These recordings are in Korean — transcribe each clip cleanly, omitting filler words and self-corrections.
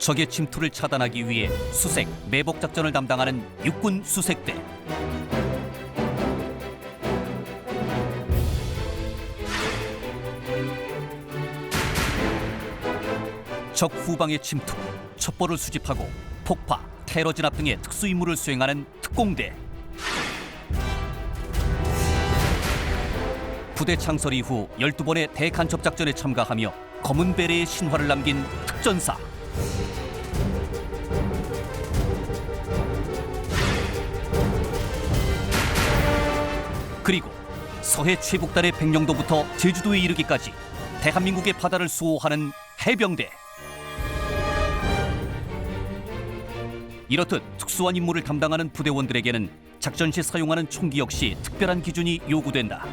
적의 침투를 차단하기 위해 수색, 매복 작전을 담당하는 육군 수색대. 적 후방의 침투, 첩보를 수집하고 폭파, 테러 진압 등의 특수 임무를 수행하는 특공대. 부대 창설 이후 12번의 대간첩 작전에 참가하며 검은 베레의 신화를 남긴 특전사. 그리고 서해 최북단의 백령도부터 제주도에 이르기까지 대한민국의 바다를 수호하는 해병대. 이렇듯 특수한 임무를 담당하는 부대원들에게는 작전 시 사용하는 총기 역시 특별한 기준이 요구된다.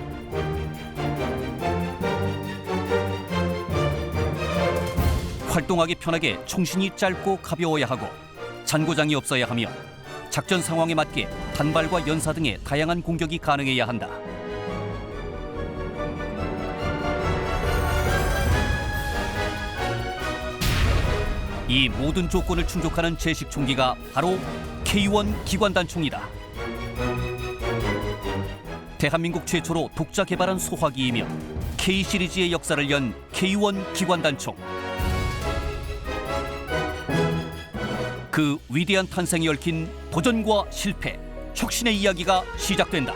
활동하기 편하게 총신이 짧고 가벼워야 하고 잔고장이 없어야 하며 작전 상황에 맞게 단발과 연사 등의 다양한 공격이 가능해야 한다. 이 모든 조건을 충족하는 제식 총기가 바로 K1 기관단총이다. 대한민국 최초로 독자 개발한 소화기이며 K 시리즈의 역사를 연 K1 기관단총. 그 위대한 탄생이 얽힌 도전과 실패, 혁신의 이야기가 시작된다.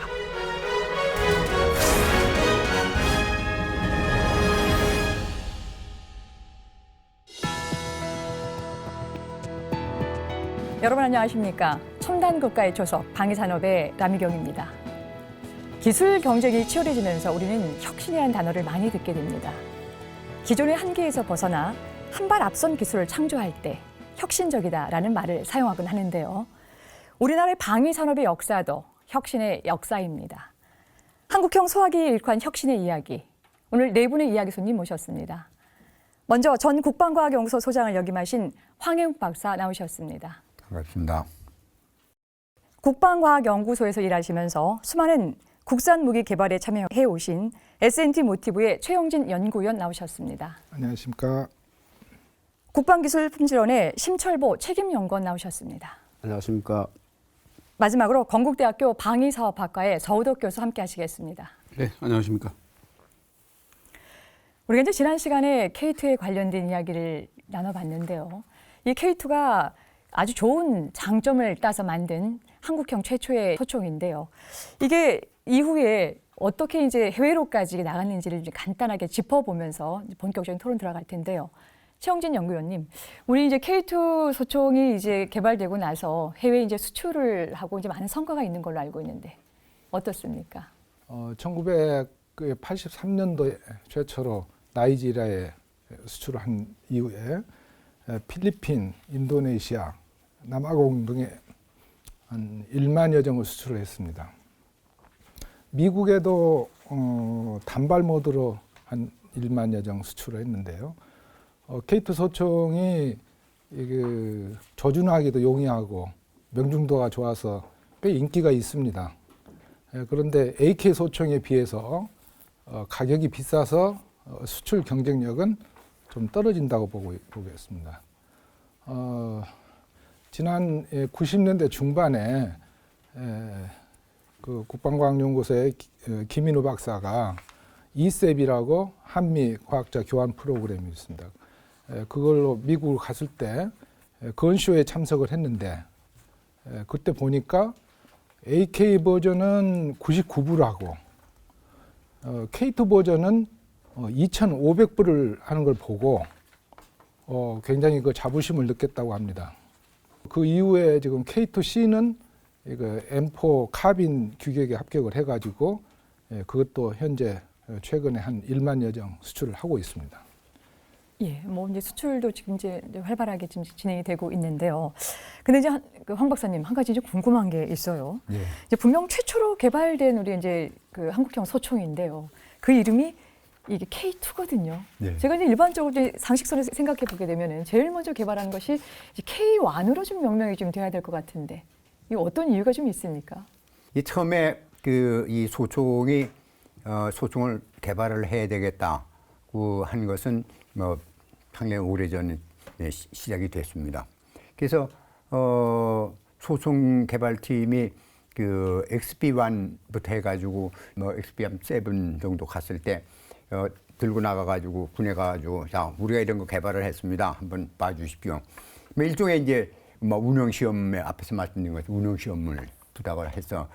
여러분 안녕하십니까? 첨단 국가의 초석 방위산업의 남희경입니다. 기술 경쟁이 치열해지면서 우리는 혁신이라는 단어를 많이 듣게 됩니다. 기존의 한계에서 벗어나 한 발 앞선 기술을 창조할 때 혁신적이다라는 말을 사용하곤 하는데요. 우리나라의 방위산업의 역사도 혁신의 역사입니다. 한국형 소화기 일환 혁신의 이야기. 오늘 네 분의 이야기 손님 모셨습니다. 먼저 전 국방과학연구소 소장을 역임하신 황해욱 박사 나오셨습니다. 반갑습니다. 국방과학연구소에서 일하시면서 수많은 국산 무기 개발에 참여해 오신 S&T 모티브의 최영진 연구위원 나오셨습니다. 안녕하십니까. 국방기술품질원의 심철보 책임연구원 나오셨습니다. 안녕하십니까. 마지막으로 건국대학교 방위사업학과의 서우덕 교수 함께 하시겠습니다. 네, 안녕하십니까. 우리가 이제 지난 시간에 K2에 관련된 이야기를 나눠봤는데요. 이 K2가 아주 좋은 장점을 따서 만든 한국형 최초의 소총인데요. 이게 이후에 어떻게 이제 해외로까지 나갔는지를 간단하게 짚어보면서 본격적인 토론 들어갈 텐데요. 최영진 연구위원님, 우리 이제 K2 소총이 이제 개발되고 나서 해외 이제 수출을 하고 이제 많은 성과가 있는 걸로 알고 있는데 어떻습니까? 1983년도에 최초로 나이지리아에 수출을 한 이후에 필리핀, 인도네시아, 남아공 등에 한 1만여 정을 수출을 했습니다. 미국에도 단발 모드로 한 1만여 정 수출을 했는데요. K2 소총이 조준하기도 용이하고 명중도가 좋아서 꽤 인기가 있습니다. 그런데 AK 소총에 비해서 가격이 비싸서 수출 경쟁력은 좀 떨어진다고 보고 있습니다. 지난 90년대 중반에 그 국방과학연구소의 김인우 박사가 이셉이라고 한미 과학자 교환 프로그램이 있습니다. 그걸로 미국을 갔을 때 건쇼에 참석을 했는데 그때 보니까 AK 버전은 99불하고 K2 버전은 2,500불을 하는 걸 보고 굉장히 그 자부심을 느꼈다고 합니다. 그 이후에 지금 K2C는 M4 카빈 규격에 합격을 해가지고 그것도 현재 최근에 한 1만여 정 수출을 하고 있습니다. 예, 뭐 이제 수출도 지금 이제 활발하게 지금 진행이 되고 있는데요. 근데 이제 황 박사님 한 가지 이제 궁금한 게 있어요. 예. 이제 분명 최초로 개발된 우리 이제 그 한국형 소총인데요. 그 이름이 이게 K2거든요. 네. 제가 이제 일반적으로 이제 상식선에서 생각해 보게 되면은 제일 먼저 개발한 것이 이제 K1으로 좀 명명이 좀 돼야 될 것 같은데 이 어떤 이유가 좀 있습니까? 이 처음에 이 소총이 소총을 개발을 해야 되겠다고 한 것은 뭐 상당히 오래전 시작이 됐습니다. 그래서 소총 개발팀이 그 XB1부터 해가지고 뭐 XB7 정도 갔을 때 들고 나가가지고 군에 가가지고 자 우리가 이런 거 개발을 했습니다. 한번 봐주십시오. 뭐 일종의 이제 뭐 운영 시험에 앞에서 말씀드린 것처럼 운영 시험을 부탁을 해서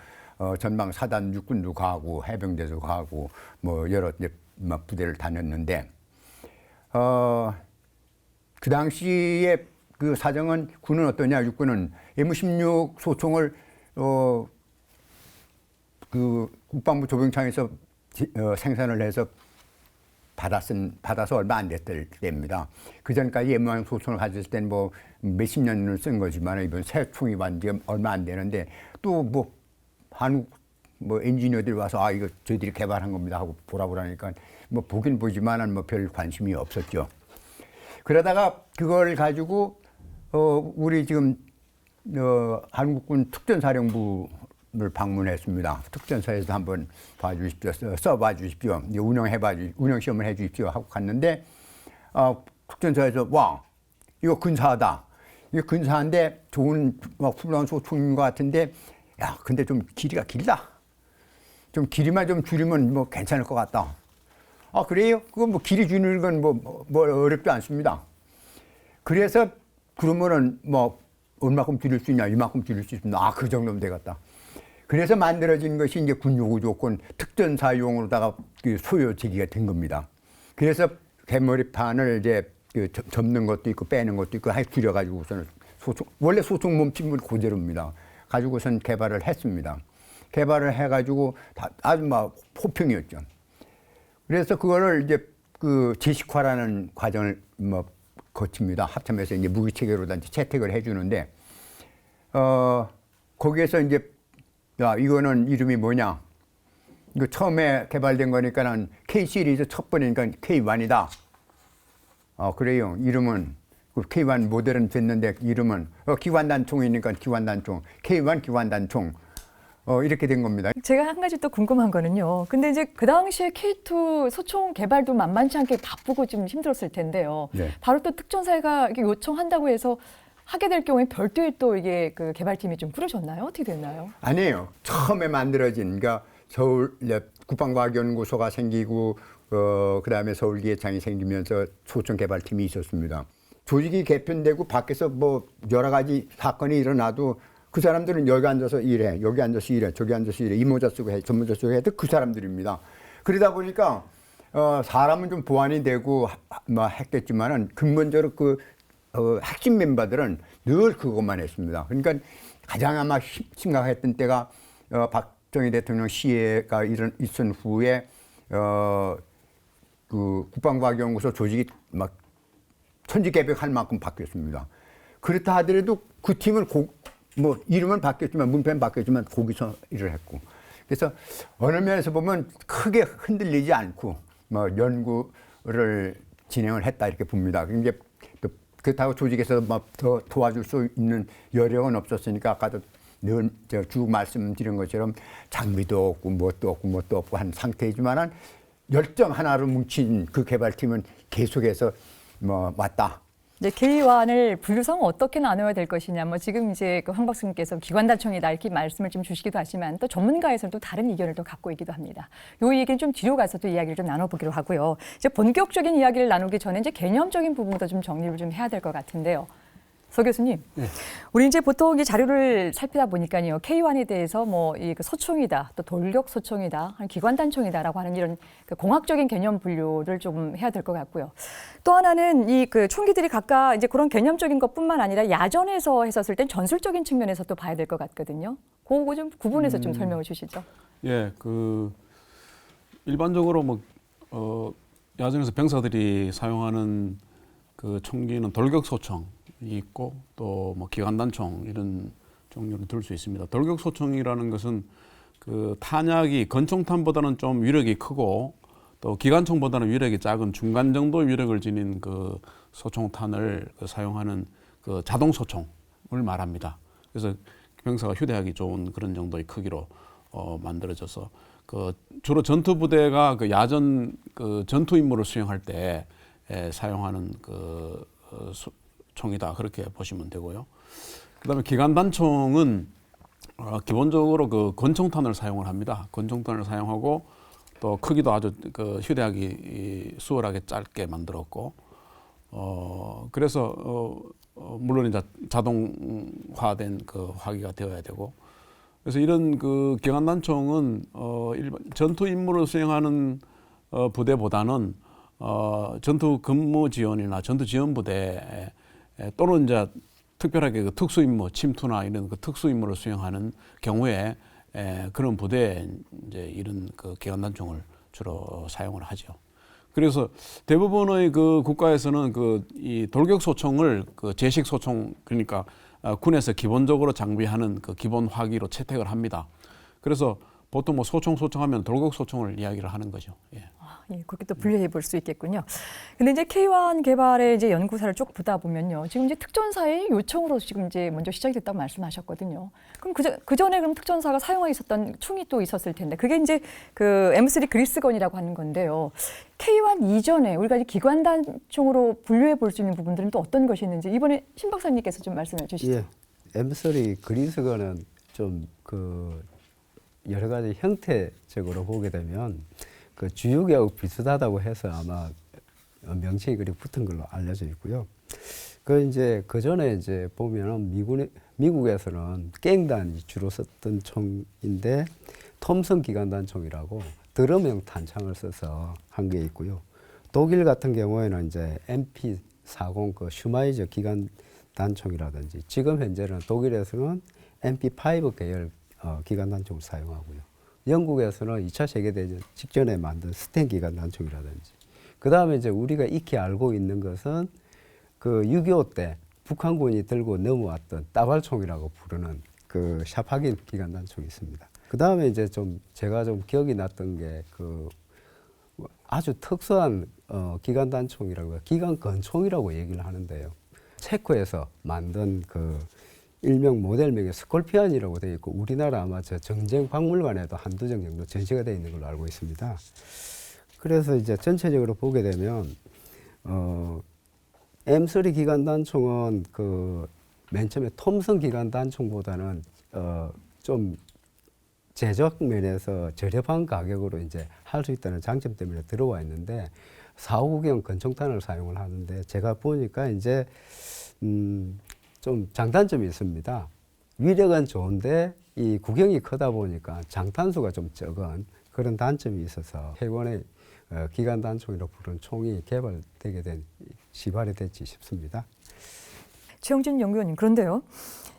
전방 사단 육군도 가고 해병대도 가고 뭐 여러 이제 막 부대를 다녔는데 그 당시에 그 사정은 군은 어떠냐 육군은 M16 소총을 그 국방부 조병창에서 생산을 해서 받아서 얼마 안 됐을 때입니다. 그 전까지 M16 소총을 가졌을 때는 뭐 몇십 년을 쓴 거지만 이번 새 총이 완지 얼마 안 되는데 또 뭐 한국 뭐 엔지니어들이 와서 아 이거 저희들이 개발한 겁니다 하고 보라보라니까 뭐 보긴 보지만은 뭐 별 관심이 없었죠. 그러다가 그걸 가지고 우리 지금 한국군 특전사령부를 방문했습니다. 특전사에서 한번 봐주십시오, 써봐 주십시오, 운영 시험을 해주십시오 하고 갔는데 특전사에서 와 이거 근사하다, 이거 근사한데 좋은 훌륭한 소총인 것 같은데 야 근데 좀 길이가 길다, 좀 길이만 좀 줄이면 뭐 괜찮을 것 같다. 아 그래요? 그건 뭐 길이 줄이는 건 뭐 어렵지 않습니다. 그래서 그러면은 뭐 얼마큼 줄일 수 있냐, 이만큼 줄일 수 있습니다. 아 그 정도면 되겠다. 그래서 만들어진 것이 이제 군 요구 조건 특전사용으로다가 그 소요제기가 된 겁니다. 그래서 개머리판을 이제 그 접는 것도 있고 빼는 것도 있고 해 줄여가지고서는 원래 소총 몸집은 그대로입니다. 가지고선 개발을 했습니다. 개발을 해가지고 아주 막 호평이었죠. 그래서 그거를 이제 그 제식화라는 과정을 뭐 거칩니다. 합참에서 이제 무기 체계로다 채택을 해주는데 거기에서 이제 야 이거는 이름이 뭐냐? 이거 처음에 개발된 거니까는 K 시리즈 첫 번이니까 K1이다. 그래요. 이름은 K1 모델은 됐는데 이름은 기관단총이니까 기관단총, K1 기관단총. 이렇게 된 겁니다. 제가 한 가지 또 궁금한 거는요. 근데 이제 그 당시에 K2 소총 개발도 만만치 않게 바쁘고 좀 힘들었을 텐데요. 네. 바로 또 특전사가 이렇게 요청한다고 해서 하게 될 경우에 별도의 또 이게 그 개발팀이 좀 꾸려졌나요? 어떻게 됐나요? 아니에요. 처음에 만들어진 그러니까 서울 국방과학연구소가 생기고 그다음에 서울기계청이 생기면서 소총 개발팀이 있었습니다. 조직이 개편되고 밖에서 뭐 여러 가지 사건이 일어나도 그 사람들은 여기 앉아서 일해, 여기 앉아서 일해, 저기 앉아서 일해, 이 모자 쓰고 해, 저 모자 쓰고 해도 그 사람들입니다. 그러다 보니까 사람은 좀 보완이 되고 뭐 했겠지만은 근본적으로 그 핵심 멤버들은 늘 그것만 했습니다. 그러니까 가장 아마 심각했던 때가 박정희 대통령 시해가 있은 후에 그 국방과학연구소 조직이 막 천지개벽할 만큼 바뀌었습니다. 그렇다 하더라도 그 팀은 뭐 이름은 바뀌었지만 문패는 바뀌었지만 거기서 일을 했고 그래서 어느 면에서 보면 크게 흔들리지 않고 뭐 연구를 진행을 했다 이렇게 봅니다. 이제 그렇다고 조직에서 막 더 도와줄 수 있는 여력은 없었으니까 아까도 늘 쭉 말씀드린 것처럼 장비도 없고 뭣도 없고 한 상태이지만은 열정 하나로 뭉친 그 개발팀은 계속해서 뭐 왔다. 이제 K1을 분류성은 어떻게 나눠야 될 것이냐. 뭐 지금 이제 그 황 박사님께서 기관단총이다 이렇게 말씀을 좀 주시기도 하지만 또 전문가에서는 또 다른 의견을 또 갖고 있기도 합니다. 요 얘기는 좀 뒤로 가서 또 이야기를 좀 나눠보기로 하고요. 이제 본격적인 이야기를 나누기 전에 이제 개념적인 부분부터 좀 정리를 좀 해야 될 것 같은데요. 서 교수님, 네. 우리 이제 보통 이 자료를 살피다 보니까요, K1에 대해서 뭐 이 소총이다, 또 돌격 소총이다, 기관단총이다라고 하는 이런 그 공학적인 개념 분류를 좀 해야 될 것 같고요. 또 하나는 이 그 총기들이 각각 이제 그런 개념적인 것뿐만 아니라 야전에서 했었을 땐 전술적인 측면에서 또 봐야 될 것 같거든요. 그거 좀 구분해서 좀 설명을 주시죠. 예, 그 일반적으로 뭐 야전에서 병사들이 사용하는 그 총기는 돌격 소총. 있고 또 뭐 기관단총 이런 종류를 들 수 있습니다. 돌격 소총이라는 것은 그 탄약이 건총탄보다는 좀 위력이 크고 또 기관총보다는 위력이 작은 중간 정도 위력을 지닌 그 소총탄을 사용하는 그 자동 소총을 말합니다. 그래서 병사가 휴대하기 좋은 그런 정도의 크기로 만들어져서 그 주로 전투 부대가 그 야전 그 전투 임무를 수행할 때 사용하는 그 총이다 그렇게 보시면 되고요. 그다음에 기관단총은 기본적으로 그 권총탄을 사용을 합니다. 권총탄을 사용하고 또 크기도 아주 그 휴대하기 수월하게 짧게 만들었고 그래서 물론 이제 자동화된 그 화기가 되어야 되고 그래서 이런 그 기관단총은 일반 전투 임무를 수행하는 부대보다는 전투 근무 지원이나 전투 지원 부대 또는 이제 특별하게 그 특수 임무, 침투나 이런 그 특수 임무를 수행하는 경우에 그런 부대에 이제 이런 그 기관단총을 주로 사용을 하죠. 그래서 대부분의 그 국가에서는 그 이 돌격 소총을 그 제식 소총 그러니까 군에서 기본적으로 장비하는 그 기본 화기로 채택을 합니다. 그래서 보통 뭐 소총하면 돌격 소총을 이야기를 하는 거죠. 예. 예, 그렇게 또 분류해 볼 수 있겠군요. 근데 이제 K1 개발의 이제 연구사를 쭉 보다 보면요. 지금 이제 특전사의 요청으로 지금 이제 먼저 시작이 됐다고 말씀하셨거든요. 그럼 그 전에 그럼 특전사가 사용하고 있었던 총이 또 있었을 텐데 그게 이제 그 M3 그리스건이라고 하는 건데요. K1 이전에 우리가 이제 기관단총으로 분류해 볼 수 있는 부분들은 또 어떤 것이 있는지 이번에 신 박사님께서 좀 말씀해 주시죠. 예, M3 그리스건은 좀 그 여러 가지 형태적으로 보게 되면 그 주유기하고 비슷하다고 해서 아마 명칭이 그리 붙은 걸로 알려져 있고요. 그 이제 그 전에 이제 보면은 미국에서는 깽단이 주로 썼던 총인데 톰슨 기관단총이라고 드럼형 탄창을 써서 한 게 있고요. 독일 같은 경우에는 이제 MP40 그 슈마이저 기관단총이라든지 지금 현재는 독일에서는 MP5 계열 기관단총을 사용하고요. 영국에서는 2차 세계대전 직전에 만든 스텐 기관단총이라든지 그 다음에 이제 우리가 익히 알고 있는 것은 그 6.25 때 북한군이 들고 넘어왔던 따발총이라고 부르는 그 샤파긴 기관단총이 있습니다. 그 다음에 이제 좀 제가 좀 기억이 났던 게 그 아주 특수한 기관단총이라고 해요. 기관건총이라고 얘기를 하는데요. 체코에서 만든 그 일명 모델명이 스콜피안이라고 되어 있고 우리나라 아마 저 정쟁 박물관에도 한두 장 정도 전시가 되어 있는 걸로 알고 있습니다. 그래서 이제 전체적으로 보게 되면 M3 기관단총은 그 맨 처음에 톰슨 기관단총보다는 좀 제작 면에서 저렴한 가격으로 이제 할 수 있다는 장점 때문에 들어와 있는데 459경 권총탄을 사용을 하는데 제가 보니까 이제 좀 장단점이 있습니다. 위력은 좋은데 이 구경이 크다 보니까 장탄수가 좀 적은 그런 단점이 있어서 K1의 기관단총이라고 부르는 총이 개발되게 된 시발이 됐지 싶습니다. 최영진 연구원님, 그런데요.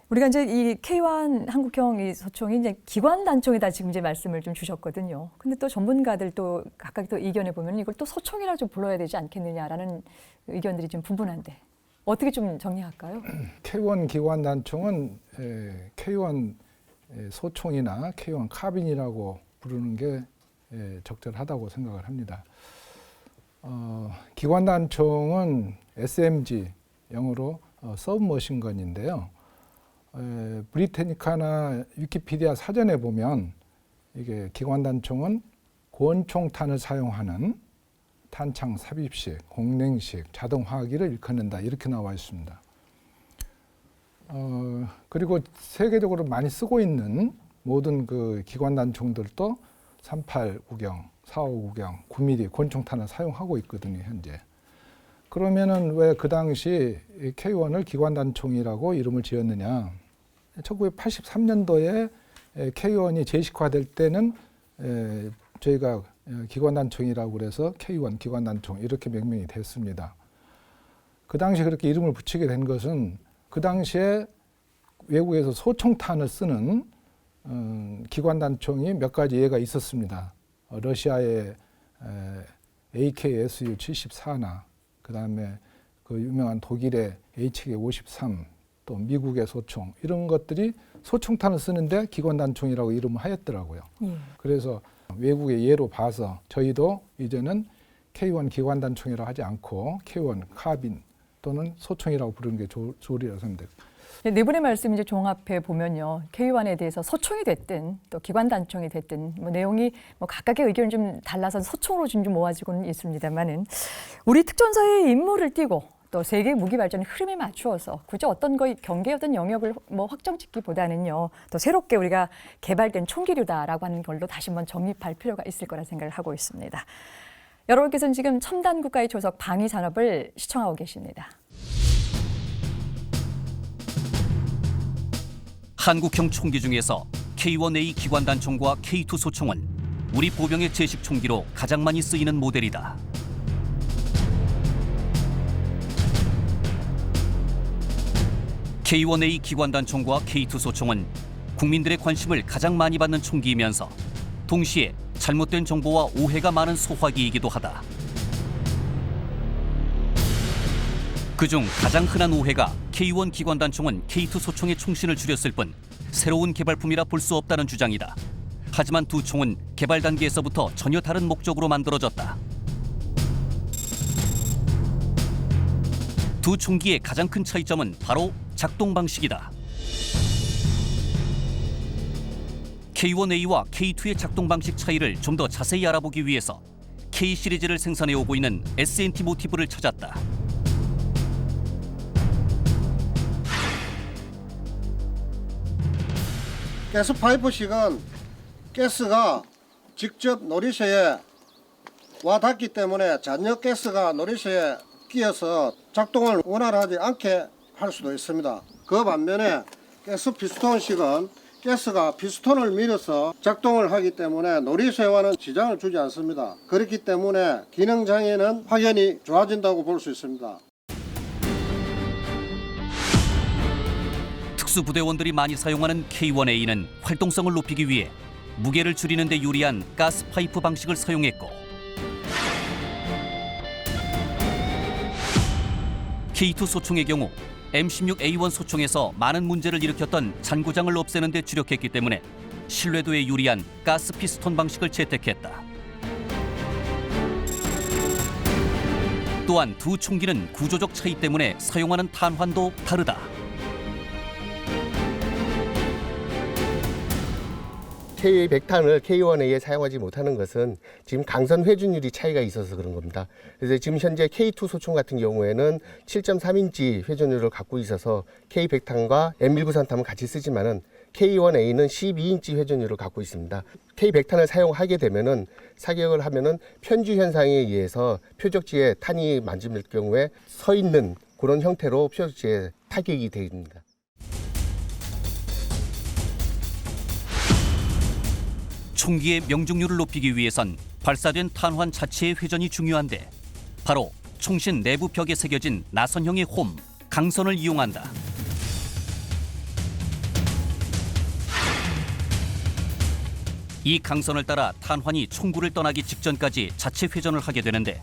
우리가 이제 이 K1 한국형 이 소총이 이제 기관단총이다 지금 이제 말씀을 좀 주셨거든요. 근데 또 전문가들 또 각각 또 의견을 보면 이걸 또 소총이라 좀 불러야 되지 않겠느냐라는 의견들이 좀 분분한데 어떻게 좀 정리할까요? K1 기관단총은 K1 소총이나 K1 카빈이라고 부르는 게 적절하다고 생각을 합니다. 기관단총은 SMG, 영어로 서브머신건인데요. 브리테니카나 위키피디아 사전에 보면 이게 기관단총은 권총탄을 사용하는 탄창 삽입식, 공랭식, 자동화기를 일컫는다 이렇게 나와 있습니다. 그리고 세계적으로 많이 쓰고 있는 모든 그 기관단총들도 38구경, 459경, 9mm 권총탄을 사용하고 있거든요, 현재. 그러면은 왜 그 당시 K1을 기관단총이라고 이름을 지었느냐? 1983년도에 K1이 제식화될 때는 저희가 기관단총이라고 그래서 K1 기관단총 이렇게 명명이 됐습니다. 그 당시 그렇게 이름을 붙이게 된 것은 그 당시에 외국에서 소총탄을 쓰는 기관단총이 몇 가지 예가 있었습니다. 러시아의 AKSU-74나 그 다음에 그 유명한 독일의 HK-53, 또 미국의 소총 이런 것들이 소총탄을 쓰는데 기관단총이라고 이름을 하였더라고요. 그래서 외국의 예로 봐서 저희도 이제는 K1 기관단총이라고 하지 않고 K1 카빈 또는 소총이라고 부르는 게 좋으리라고 생각합니다. 네 분의 말씀 이제 종합해 보면요, K1에 대해서 소총이 됐든 또 기관단총이 됐든 뭐 내용이 뭐 각각의 의견이 좀 달라서 소총으로 좀 모아지고는 있습니다만은 우리 특전사의 임무를 띠고 또 세계 무기 발전의 흐름에 맞추어서 굳이 어떤 거의 경계 어떤 영역을 뭐 확정짓기보다는요, 또 새롭게 우리가 개발된 총기류다라고 하는 걸로 다시 한번 정립할 필요가 있을 거라 생각을 하고 있습니다. 여러분께서는 지금 첨단 국가의 초석 방위 산업을 시청하고 계십니다. 한국형 총기 중에서 K1A 기관단총과 K2 소총은 우리 보병의 제식 총기로 가장 많이 쓰이는 모델이다. K1A 기관단총과 K2 소총은 국민들의 관심을 가장 많이 받는 총기이면서 동시에 잘못된 정보와 오해가 많은 소화기이기도 하다. 그중 가장 흔한 오해가 K1 기관단총은 K2 소총의 총신을 줄였을 뿐 새로운 개발품이라 볼 수 없다는 주장이다. 하지만 두 총은 개발 단계에서부터 전혀 다른 목적으로 만들어졌다. 두 총기의 가장 큰 차이점은 바로 작동 방식이다. K1A와 K2의 작동 방식 차이를 좀 더 자세히 알아보기 위해서 K 시리즈를 생산해 오고 있는 S&T 모티브를 찾았다. 가스 파이프식은 가스가 직접 노리쇠에 와 닿기 때문에 잔여 가스가 노리쇠에 끼어서 작동을 원활하지 않게 할 수도 있습니다. 그 반면에 가스 피스톤식은 가스가 피스톤을 밀어서 작동을 하기 때문에 노리쇠와는 지장을 주지 않습니다. 그렇기 때문에 기능 장애는 확연히 좋아진다고 볼 수 있습니다. 특수부대원들이 많이 사용하는 K1A는 활동성을 높이기 위해 무게를 줄이는 데 유리한 가스 파이프 방식을 사용했고, K2 소총의 경우 M16A1 소총에서 많은 문제를 일으켰던 잔고장을 없애는 데 주력했기 때문에 신뢰도에 유리한 가스 피스톤 방식을 채택했다. 또한 두 총기는 구조적 차이 때문에 사용하는 탄환도 다르다. K100탄을 K1A에 사용하지 못하는 것은 지금 강선 회전율이 차이가 있어서 그런 겁니다. 그래서 지금 현재 K2 소총 같은 경우에는 7.3인치 회전율을 갖고 있어서 K100탄과 M193탄은 같이 쓰지만은 K1A는 12인치 회전율을 갖고 있습니다. K100탄을 사용하게 되면은 사격을 하면은 편주 현상에 의해서 표적지에 탄이 맞을 경우에 서 있는 그런 형태로 표적지에 타격이 됩니다. 총기의 명중률을 높이기 위해선 발사된 탄환 자체의 회전이 중요한데 바로 총신 내부 벽에 새겨진 나선형의 홈, 강선을 이용한다. 이 강선을 따라 탄환이 총구를 떠나기 직전까지 자체 회전을 하게 되는데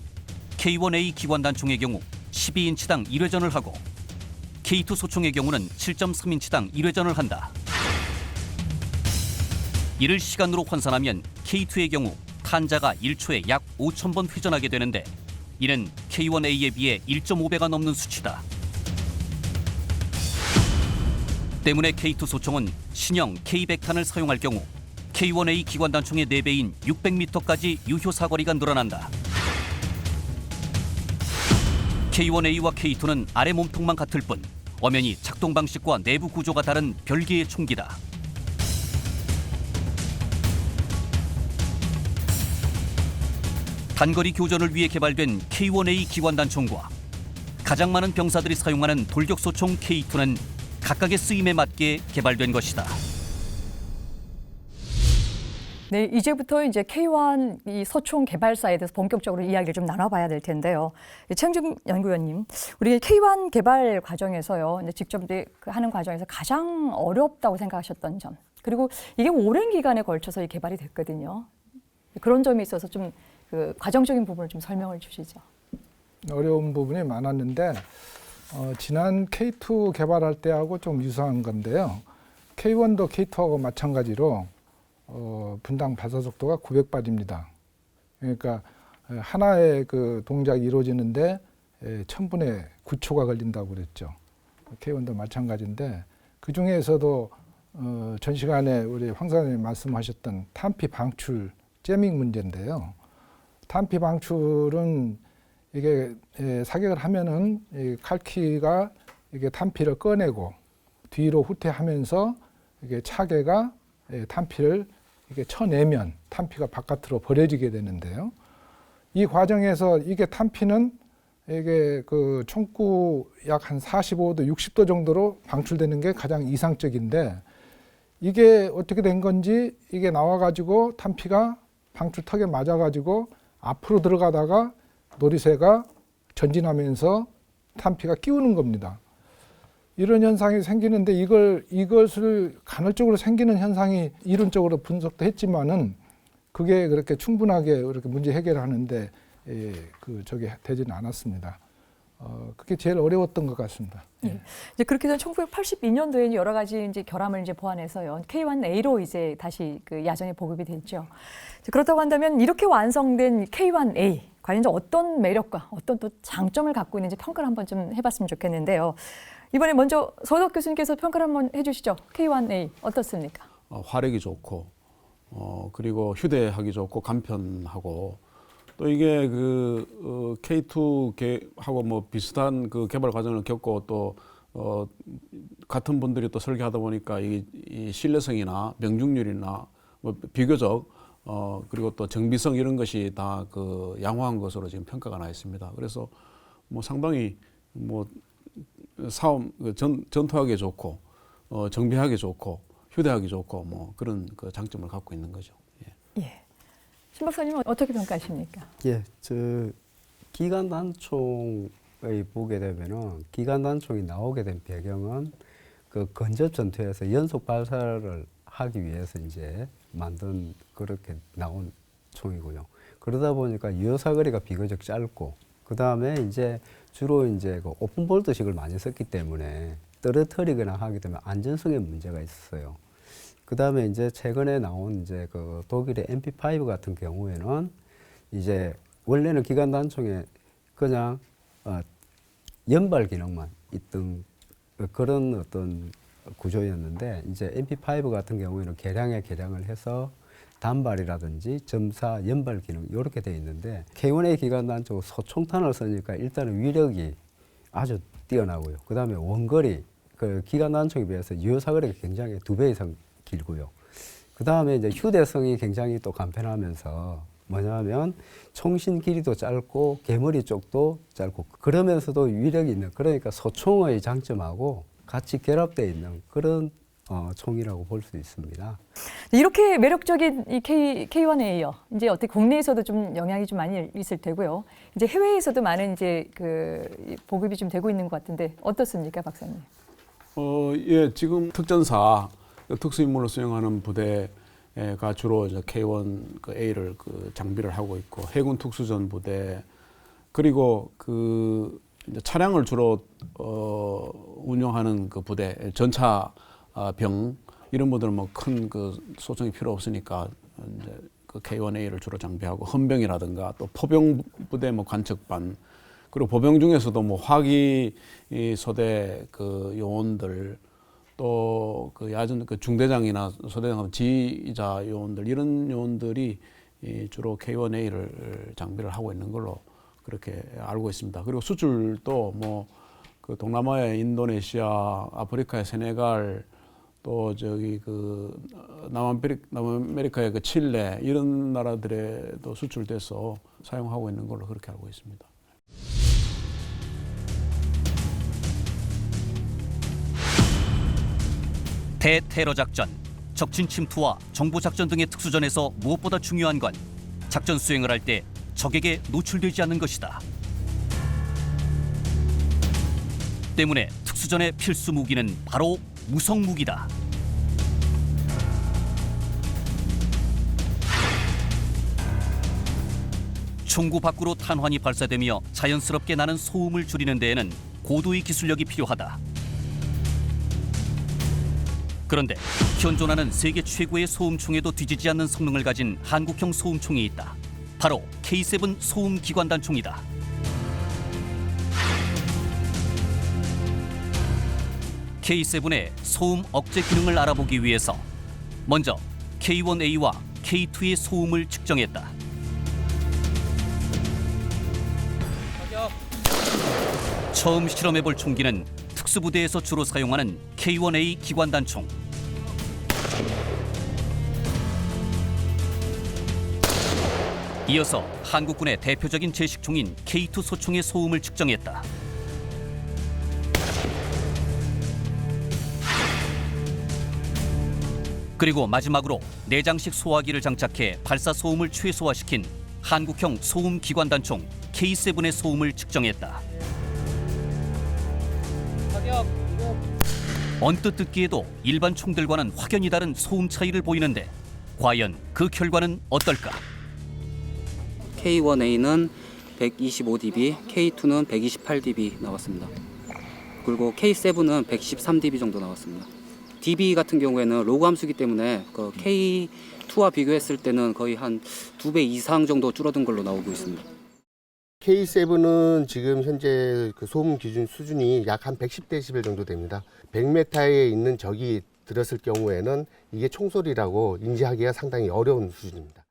K1A 기관단총의 경우 12인치당 1회전을 하고 K2 소총의 경우는 7.3인치당 1회전을 한다. 이를 시간으로 환산하면 K2의 경우 탄자가 1초에 약 5,000번 회전하게 되는데 이는 K1A에 비해 1.5배가 넘는 수치다. 때문에 K2 소총은 신형 K100탄을 사용할 경우 K1A 기관단총의 4배인 600m까지 유효 사거리가 늘어난다. K1A와 K2는 아래 몸통만 같을 뿐 엄연히 작동 방식과 내부 구조가 다른 별개의 총기다. 단거리 교전을 위해 개발된 K1A 기관단총과 가장 많은 병사들이 사용하는 돌격소총 K2는 각각의 쓰임에 맞게 개발된 것이다. 네, 이제부터 이제 K1 이 소총 개발사에 대해서 본격적으로 이야기를 좀 나눠봐야 될 텐데요. 최영준 연구위원님, 우리 K1 개발 과정에서요, 이제 직접 하는 과정에서 가장 어렵다고 생각하셨던 점, 그리고 이게 오랜 기간에 걸쳐서 이 개발이 됐거든요. 그런 점이 있어서 좀 그 과정적인 부분을 좀 설명을 주시죠. 어려운 부분이 많았는데 지난 K2 개발할 때하고 좀 유사한 건데요. K1도 K2하고 마찬가지로 분당 발사 속도가 900발입니다. 그러니까 하나의 그 동작이 이루어지는데 1000분의 9초가 걸린다고 그랬죠. K1도 마찬가지인데 그 중에서도 전 시간에 우리 황 사장님 말씀하셨던 탄피 방출, 재밍 문제인데요. 탄피 방출은 이게 사격을 하면은 이 칼키가 이게 탄피를 꺼내고 뒤로 후퇴하면서 이게 차계가 탄피를 이게 쳐내면 탄피가 바깥으로 버려지게 되는데요. 이 과정에서 이게 탄피는 이게 그 총구 약 한 45도, 60도 정도로 방출되는 게 가장 이상적인데 이게 어떻게 된 건지 이게 나와가지고 탄피가 방출턱에 맞아가지고 앞으로 들어가다가 놀이새가 전진하면서 탄피가 끼우는 겁니다. 이런 현상이 생기는데 이것을 간헐적으로 생기는 현상이 이론적으로 분석도 했지만은 그게 그렇게 충분하게 그렇게 문제 해결하는데 저기 되지는 않았습니다. 그게 제일 어려웠던 것 같습니다. 예. 이제 그렇게 된 1982년도에 여러 가지 이제 결함을 이제 보완해서요. K1A로 이제 다시 그 야전에 보급이 됐죠. 그렇다고 한다면 이렇게 완성된 K1A 과연 이제 어떤 매력과 어떤 또 장점을 갖고 있는지 평가를 한번 좀 해봤으면 좋겠는데요. 이번에 먼저 서덕 교수님께서 평가를 한번 해주시죠. K1A 어떻습니까? 화력이 좋고 그리고 휴대하기 좋고 간편하고 또 이게 그 K2하고 뭐 비슷한 그 개발 과정을 겪고 또 같은 분들이 또 설계하다 보니까 이 신뢰성이나 명중률이나 뭐 비교적 그리고 또 정비성 이런 것이 다 그 양호한 것으로 지금 평가가 나 있습니다. 그래서 뭐 상당히 뭐 전투하기 좋고 정비하기 좋고 휴대하기 좋고 뭐 그런 그 장점을 갖고 있는 거죠. 예. 예. 신 박사님은 어떻게 평가하십니까? 예, 기관 단총의 보게 되면은 기관 단총이 나오게 된 배경은 그 근접 전투에서 연속 발사를 하기 위해서 이제 만든 그렇게 나온 총이고요. 그러다 보니까 유효 사거리가 비교적 짧고 그 다음에 이제 주로 이제 그 오픈볼트식을 많이 썼기 때문에 떨어뜨리거나 하게 되면 안전성에 문제가 있었어요. 그 다음에 이제 최근에 나온 이제 그 독일의 MP5 같은 경우에는 이제 원래는 기관 단총에 그냥 연발 기능만 있던 그런 어떤 구조였는데 이제 MP5 같은 경우에는 개량을 해서 단발이라든지 점사, 연발 기능 이렇게 돼 있는데 K1A 기관 단총 소총탄을 쓰니까 일단은 위력이 아주 뛰어나고요. 그 다음에 원거리 그 기관 단총에 비해서 유효 사거리가 굉장히 2배 이상 길고요. 그 다음에 이제 휴대성이 굉장히 또 간편하면서 뭐냐면 총신 길이도 짧고 개머리 쪽도 짧고 그러면서도 위력이 있는 그러니까 소총의 장점하고 같이 결합되어 있는 그런 총이라고 볼 수 있습니다. 이렇게 매력적인 이 K1A요. 이제 어떻게 국내에서도 좀 영향이 좀 많이 있을 테고요. 이제 해외에서도 많은 이제 그 보급이 좀 되고 있는 것 같은데 어떻습니까, 박사님? 예, 지금 특전사 특수임무를 수행하는 부대가 주로 이제 K1A를 그 장비를 하고 있고 해군 특수전 부대 그리고 그 이제 차량을 주로 운영하는 그 부대 전차 병 이런 분들은 뭐 큰 그 소총이 필요 없으니까 이제 그 K1A를 주로 장비하고 헌병이라든가 또 포병 부대 뭐 관측반 그리고 보병 중에서도 뭐 화기 소대 그 요원들 또 그 야전 그 중대장이나 소대장 지휘자 요원들 이런 요원들이 주로 K1A를 장비를 하고 있는 걸로 그렇게 알고 있습니다. 그리고 수출도 뭐 그 동남아의 인도네시아, 아프리카의 세네갈 또 저기 그 남아메리카의 그 칠레 이런 나라들에도 수출돼서 사용하고 있는 걸로 그렇게 알고 있습니다. 대테러 작전, 적진 침투와 정보 작전 등의 특수전에서 무엇보다 중요한 건 작전 수행을 할 때 적에게 노출되지 않는 것이다. 때문에 특수전의 필수 무기는 바로 무성 무기다. 총구 밖으로 탄환이 발사되며 자연스럽게 나는 소음을 줄이는 데에는 고도의 기술력이 필요하다. 그런데 현존하는 세계 최고의 소음총에도 뒤지지 않는 성능을 가진 한국형 소음총이 있다. 바로 K7 소음 기관단총이다. K7의 소음 억제 기능을 알아보기 위해서 먼저 K1A와 K2의 소음을 측정했다. 처음 실험해볼 총기는 특수부대에서 주로 사용하는 K1A 기관단총. 이어서 한국군의 대표적인 제식총인 K2 소총의 소음을 측정했다. 그리고 마지막으로 내장식 소화기를 장착해 발사 소음을 최소화시킨 한국형 소음 기관단총 K7의 소음을 측정했다. 언뜻 듣기에도 일반 총들과는 확연히 다른 소음 차이를 보이는데 과연 그 결과는 어떨까? K1A는 125dB, K2는 128dB 나왔습니다. 그리고 K7은 113dB 정도 나왔습니다. dB 같은 경우에는 로그 함수기 때문에 그 K2와 비교했을 때는 거의 한 2배 이상 정도 줄어든 걸로 나오고 있습니다. K7은 지금 현재 그 소음 기준 수준이 약 한 110dB 정도 됩니다. 100m에 있는 적이 들었을 경우에는 이게 총소리라고 인지하기가 상당히 어려운 수준입니다.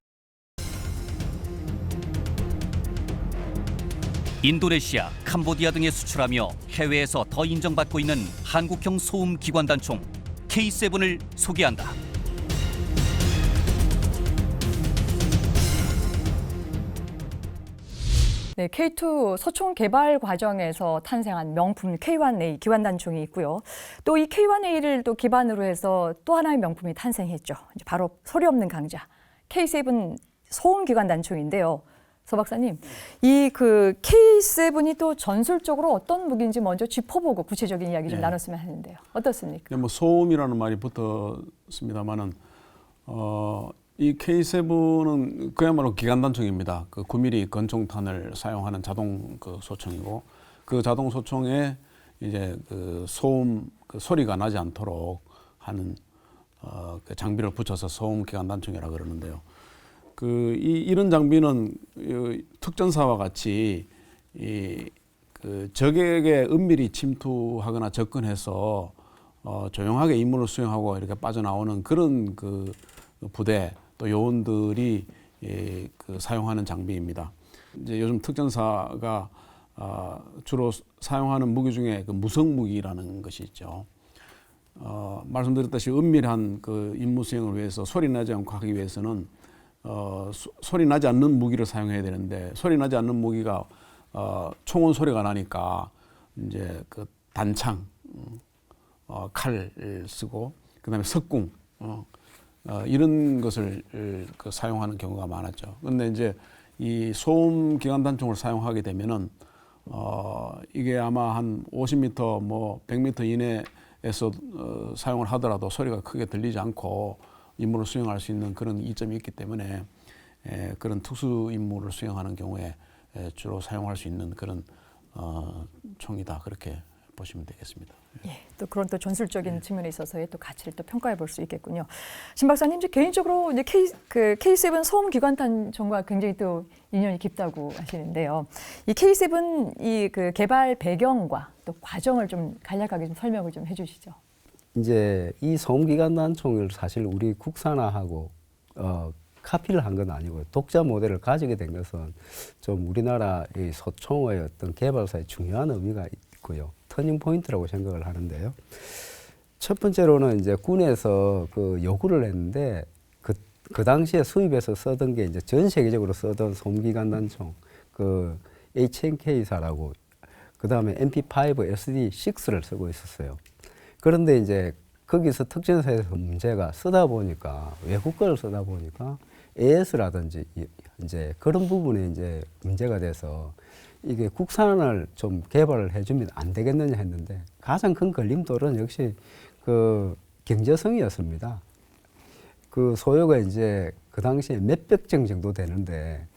인도네시아, 캄보디아 등에 수출하며 해외에서 더 인정받고 있는 한국형 소음 기관단총 K7을 소개한다. 네, K2 소총 개발 과정에서 탄생한 명품 K1A 기관단총이 있고요. 또 이 K1A를 또 기반으로 해서 또 하나의 명품이 탄생했죠. 이제 바로 소리 없는 강자 K7 소음 기관단총인데요. 서 박사님, 이 그 K7이 또 전술적으로 어떤 무기인지 먼저 짚어보고 구체적인 이야기 좀 나눴으면 하는데요. 어떻습니까? 뭐 소음이라는 말이 붙었습니다만은 이 K7은 그야말로 기관단총입니다. 그 9mm 권총탄을 사용하는 자동 그 소총이고 그 자동 소총에 이제 그 소음 그 소리가 나지 않도록 하는 그 장비를 붙여서 소음 기관단총이라 그러는데요. 이런 장비는 특전사와 같이 그 적에게 은밀히 침투하거나 접근해서 조용하게 임무를 수행하고 이렇게 빠져나오는 그런 그 부대 또 요원들이 그 사용하는 장비입니다. 이제 요즘 특전사가 주로 사용하는 무기 중에 그 무성 무기라는 것이 있죠. 말씀드렸다시피 은밀한 그 임무 수행을 위해서 소리 나지 않고 하기 위해서는 소리 나지 않는 무기를 사용해야 되는데 소리 나지 않는 무기가 총은 소리가 나니까 이제 그 단창, 칼을 쓰고 그다음에 석궁 이런 것을 그 사용하는 경우가 많았죠. 그런데 이제 이 소음 기관단총을 사용하게 되면은 이게 아마 한 50m, 뭐 100m 이내에서 사용을 하더라도 소리가 크게 들리지 않고 임무를 수행할 수 있는 그런 이점이 있기 때문에 그런 특수 임무를 수행하는 경우에 주로 사용할 수 있는 그런 총이다 그렇게 보시면 되겠습니다. 예, 또 그런 또 전술적인 측면에 있어서의 또 가치를 또 평가해 볼 수 있겠군요. 신 박사님, 이제 개인적으로 이제 K7 소음 기관단총과 굉장히 또 인연이 깊다고 하시는데요. 이 K7 이 그 개발 배경과 또 과정을 좀 간략하게 좀 설명을 좀 해주시죠. 이제 이 소음기관단총을 사실 우리 국산화하고 카피를 한 건 아니고 독자 모델을 가지게 된 것은 좀 우리나라의 소총의 어떤 개발사에 중요한 의미가 있고요. 터닝 포인트라고 생각을 하는데요. 첫 번째로는 이제 군에서 그 요구를 했는데 그 당시에 수입해서 쓰던 게 이제 전 세계적으로 쓰던 소음기관단총 그 HNK사라고 그 다음에 MP5 SD6를 쓰고 있었어요. 그런데 이제 거기서 특전사에서 문제가 쓰다 보니까 외국 거를 쓰다 보니까 AS라든지 이제 그런 부분에 이제 문제가 돼서 이게 국산을 좀 개발을 해주면 안 되겠느냐 했는데 가장 큰 걸림돌은 역시 그 경제성이었습니다. 그 소요가 이제 그 당시에 몇백 정 정도 되는데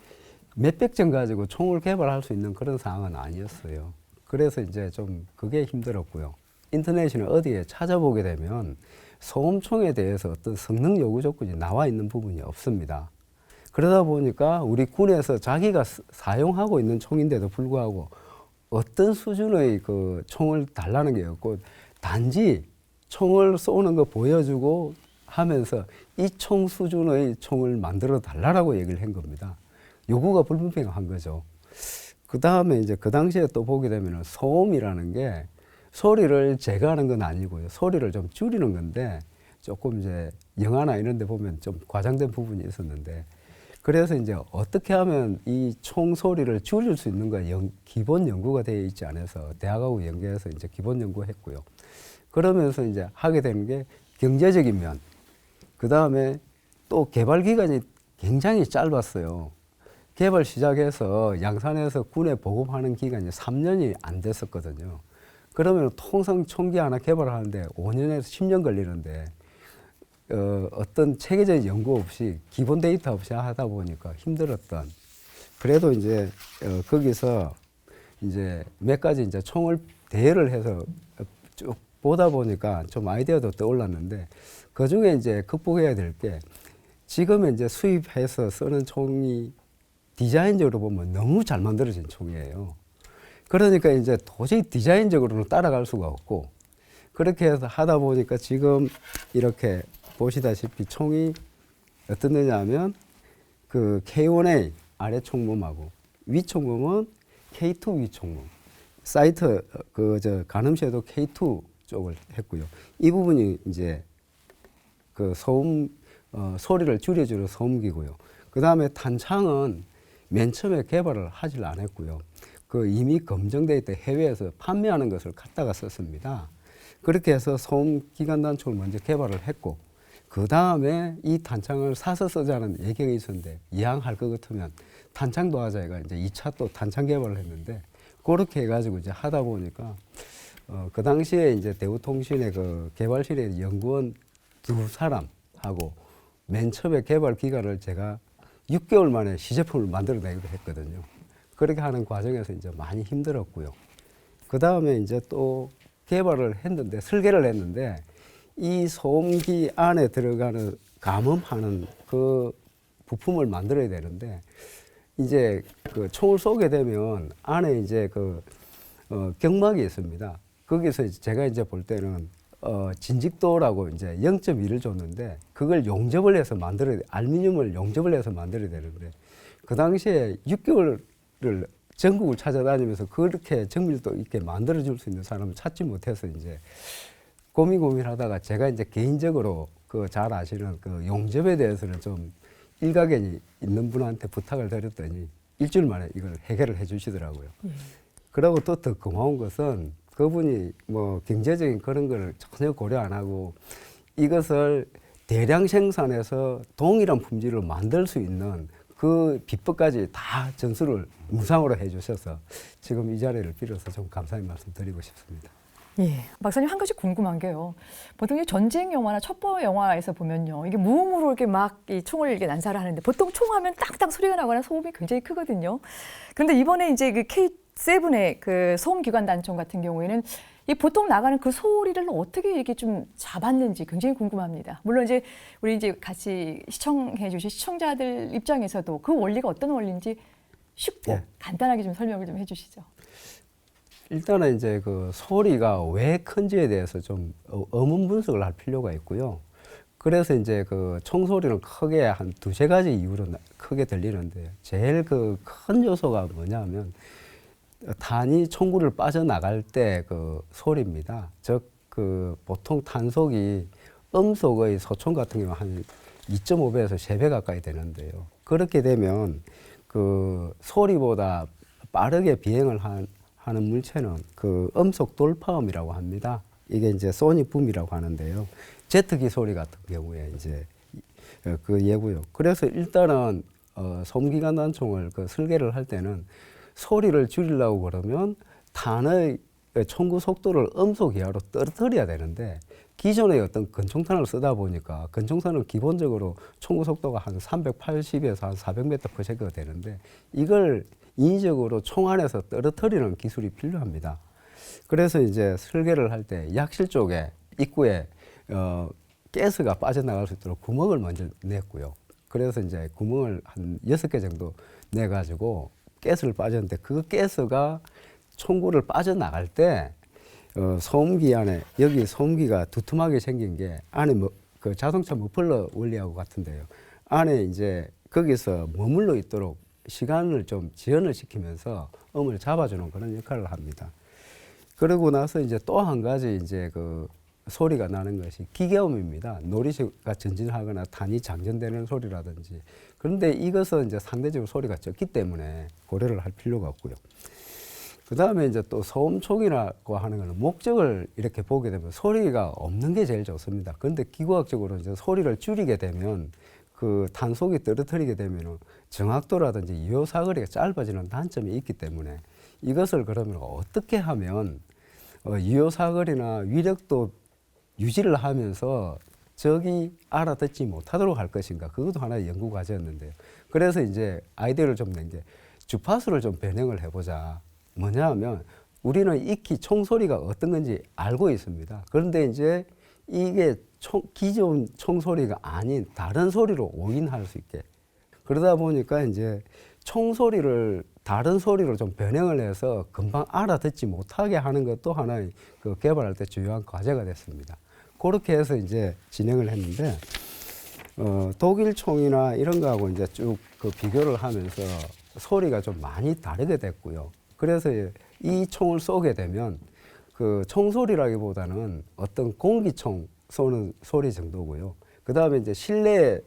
몇백 정 가지고 총을 개발할 수 있는 그런 상황은 아니었어요. 그래서 이제 좀 그게 힘들었고요. 인터넷이나 어디에 찾아보게 되면 소음총에 대해서 어떤 성능 요구 조건이 나와 있는 부분이 없습니다. 그러다 보니까 우리 군에서 자기가 사용하고 있는 총인데도 불구하고 어떤 수준의 그 총을 달라는 게 없고 단지 총을 쏘는 거 보여주고 하면서 이 총 수준의 총을 만들어 달라고 얘기를 한 겁니다. 요구가 불분명한 거죠. 그 다음에 이제 그 당시에 또 보게 되면 소음이라는 게 소리를 제거하는 건 아니고요. 소리를 좀 줄이는 건데 조금 이제 영화나 이런 데 보면 좀 과장된 부분이 있었는데 그래서 이제 어떻게 하면 이 총 소리를 줄일 수 있는가 기본 연구가 되어 있지 않아서 대학하고 연계해서 이제 기본 연구했고요. 그러면서 이제 하게 되는 게 경제적인 면, 그 다음에 또 개발 기간이 굉장히 짧았어요. 개발 시작해서 양산에서 군에 보급하는 기간이 3년이 안 됐었거든요. 그러면 통상 총기 하나 개발하는데 5년에서 10년 걸리는데 어떤 체계적인 연구 없이 기본 데이터 없이 하다 보니까 힘들었던. 그래도 이제 거기서 이제 몇 가지 이제 총을 대여를 해서 쭉 보다 보니까 좀 아이디어도 떠올랐는데 그 중에 이제 극복해야 될 게 지금 이제 수입해서 쓰는 총이 디자인적으로 보면 너무 잘 만들어진 총이에요. 그러니까 이제 도저히 디자인적으로는 따라갈 수가 없고 그렇게 해서 하다 보니까 지금 이렇게 보시다시피 총이 어떤 데냐면 그 K1A 아래 총몸하고 위 총몸은 K2 위 총몸. 사이트 가늠시에도 K2 쪽을 했고요. 이 부분이 이제 그 소음 소리를 줄여주는 소음기고요. 그 다음에 탄창은 맨 처음에 개발을 하질 않았고요. 그 이미 검증돼 있던 해외에서 판매하는 것을 갖다가 썼습니다. 그렇게 해서 소음 기관 단총을 먼저 개발을 했고 그 다음에 이 탄창을 사서 쓰자는 얘기가 있었는데 이왕할 것 같으면 탄창도 하자 해가 이제 2차 또 탄창 개발을 했는데 그렇게 해가지고 이제 하다 보니까 그 당시에 이제 대우통신의 그 개발실에 연구원 2사람하고 맨 처음에 개발 기간을 제가 6개월 만에 시제품을 만들어내기도 했거든요. 그렇게 하는 과정에서 이제 많이 힘들었고요. 그 다음에 이제 또 개발을 했는데, 설계를 했는데, 이 소음기 안에 들어가는 감음하는 그 부품을 만들어야 되는데, 이제 그 총을 쏘게 되면 안에 이제 경막이 있습니다. 거기서 이제 제가 이제 볼 때는 진직도라고 이제 0.1을 줬는데 그걸 용접을 해서 알루미늄을 용접을 해서 만들어야 되는데 그 당시에 6개월을 전국을 찾아다니면서 그렇게 정밀도 있게 만들어줄 수 있는 사람을 찾지 못해서 이제 고민하다가 제가 이제 개인적으로 잘 아시는 용접에 대해서는 좀 일가견이 있는 분한테 부탁을 드렸더니 일주일 만에 이걸 해결을 해 주시더라고요. 그리고 또 더 고마운 것은 그분이 뭐 경제적인 그런 걸 전혀 고려 안 하고 이것을 대량 생산해서 동일한 품질을 만들 수 있는 그 비법까지 다 전수를 무상으로 해 주셔서 지금 이 자리를 빌어서 좀 감사의 말씀 드리고 싶습니다. 예, 박사님 한 가지 궁금한 게요. 보통 전쟁 영화나 첩보 영화에서 보면요, 이게 무음으로 이렇게 막 이 총을 이렇게 난사를 하는데 보통 총하면 땅땅 소리가 나거나 소음이 굉장히 크거든요. 그런데 이번에 이제 그 K7의 그 소음 기관 단총 같은 경우에는 이 보통 나가는 그 소리를 어떻게 이렇게 좀 잡았는지 굉장히 궁금합니다. 물론 이제 우리 이제 같이 시청해주신 시청자들 입장에서도 그 원리가 어떤 원리인지 쉽고 간단하게 좀 설명을 좀 해주시죠. 일단은 이제 그 소리가 왜 큰지에 대해서 좀 어문 분석을 할 필요가 있고요. 그래서 이제 그 총소리는 크게 한 2-3가지 이유로 크게 들리는데 제일 그 큰 요소가 뭐냐면 탄이 총구를 빠져나갈 때 그 소리입니다. 즉 그 보통 탄속이 음속의 소총 같은 경우 한 2.5배에서 3배 가까이 되는데요. 그렇게 되면 그 소리보다 빠르게 비행을 하는 물체는 그 음속 돌파음이라고 합니다. 이게 이제 소닉 붐이라고 하는데요. 제트기 소리 같은 경우에 이제 그 예고요. 그래서 일단은 소음기관 단총을 설계를 할 때는 소리를 줄이려고 그러면 탄의 총구 속도를 음속 이하로 떨어뜨려야 되는데 기존의 어떤 건총탄을 쓰다 보니까 건총탄은 기본적으로 총구 속도가 한 380에서 한 400m/s가 되는데 이걸 인위적으로 총 안에서 떨어뜨리는 기술이 필요합니다. 그래서 이제 설계를 할 때 약실 쪽에 입구에 가스가 빠져나갈 수 있도록 구멍을 먼저 냈고요. 그래서 이제 구멍을 한 6개 정도 내가지고 가스를 빠졌는데 그 가스가 총구를 빠져나갈 때 소음기 안에 여기 소음기가 두툼하게 생긴 게 안에 그 자동차 머플러 원리하고 같은데요. 안에 이제 거기서 머물러 있도록 시간을 좀 지연을 시키면서 음을 잡아주는 그런 역할을 합니다. 그러고 나서 이제 또 한 가지 이제 그 소리가 나는 것이 기계음입니다. 노리쇠가 전진하거나 단이 장전되는 소리라든지. 그런데 이것은 이제 상대적으로 소리가 적기 때문에 고려를 할 필요가 없고요. 그 다음에 이제 또 소음총이라고 하는 것은 목적을 이렇게 보게 되면 소리가 없는 게 제일 좋습니다. 그런데 기구학적으로 이제 소리를 줄이게 되면 그 탄속이 떨어뜨리게 되면 정확도라든지 유효 사거리가 짧아지는 단점이 있기 때문에 이것을 그러면 어떻게 하면 유효 사거리나 위력도 유지를 하면서 적이 알아듣지 못하도록 할 것인가, 그것도 하나의 연구 과제였는데요. 그래서 이제 아이디어를 좀 낸 게 주파수를 좀 변형을 해보자. 뭐냐 하면 우리는 익히 총소리가 어떤 건지 알고 있습니다. 그런데 이제 이게 기존 총소리가 아닌 다른 소리로 오인할 수 있게, 그러다 보니까 이제 총소리를 다른 소리로 좀 변형을 해서 금방 알아듣지 못하게 하는 것도 하나의 그 개발할 때 중요한 과제가 됐습니다. 그렇게 해서 이제 진행을 했는데, 독일 총이나 이런 거하고 이제 쭉 그 비교를 하면서 소리가 좀 많이 다르게 됐고요. 그래서 이 총을 쏘게 되면 그 총소리라기보다는 어떤 공기총 쏘는 소리 정도고요. 그 다음에 이제 실내에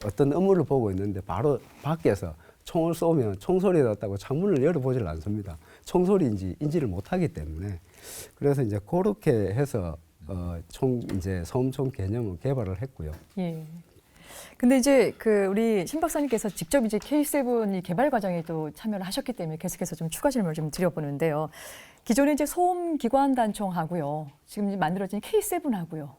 어떤 업무를 보고 있는데 바로 밖에서 총을 쏘면 총소리 났다고 창문을 열어보질 않습니다. 총소리인지 인지를 못하기 때문에. 그래서 이제 그렇게 해서 이제 소음총 개념을 개발을 했고요. 예. 근데 이제 그 우리 신 박사님께서 직접 이제 K7 이 개발 과정에 또 참여를 하셨기 때문에 계속해서 좀 추가 질문을 좀 드려보는데요. 기존에 이제 소음 기관 단총하고요, 지금 이제 만들어진 K7하고요,